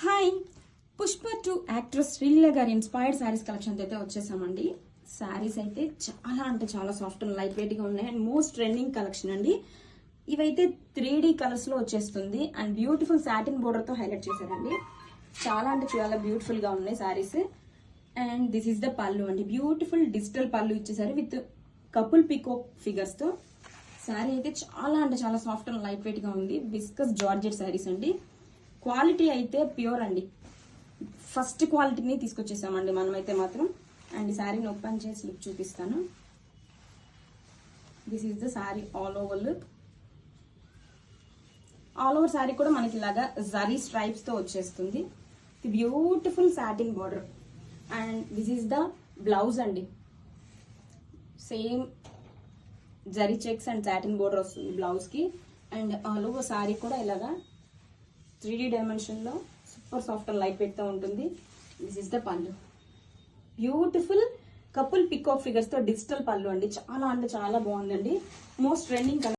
Hi, Pushpa 2 actress Sreeleela గారి inspired saris collection అయితే వచ్చేసామండి. శారీస్ అయితే చాలా అంటే చాలా సాఫ్ట్ అండ్ లైట్ వెయిట్ గా ఉన్నాయి అండ్ మోస్ట్ ట్రెండింగ్ కలెక్షన్ అండి. ఇవైతే 3D కలర్స్ లో వచ్చేస్తుంది అండ్ బ్యూటిఫుల్ సాటిన్ బోర్డర్ తో హైలైట్ చేశారండి. చాలా అంటే చాలా బ్యూటిఫుల్ గా ఉన్నాయి saris. And this is the పళ్ళు అండి. బ్యూటిఫుల్ డిజిటల్ పళ్ళు ఇచ్చేసారు విత్ కపుల్ పికాక్ ఫిగర్స్ తో. శారీ అయితే చాలా అంటే చాలా సాఫ్ట్ అండ్ లైట్ వెయిట్ గా ఉంది. విస్కస్ జార్జెట్ శారీస్ అండి. క్వాలిటీ అయితే ప్యూర్ అండి. ఫస్ట్ క్వాలిటీని తీసుకొచ్చేసామండి మనమైతే మాత్రం. అండ్ ఈ శారీని ఓపెన్ చేసి లుక్ చూపిస్తాను. This is the sari all over look. All over sari కూడా మనకి ఇలాగా జరీ స్ట్రైప్స్ తో వచ్చేస్తుంది. Beautiful satin border and this is the blouse అండి. Same zari checks and satin border వస్తుంది బ్లౌజ్ కి. అండ్ ఆల్ ఓవర్ శారీ కూడా ఇలాగా 3D డైమెన్షన్ లో super soft and light weight తో ఉంటుంది. This is the pallu. Beautiful couple peacock figures తో digital pallu అండి. చాలా అంటే చాలా బాగుందండి. Most trending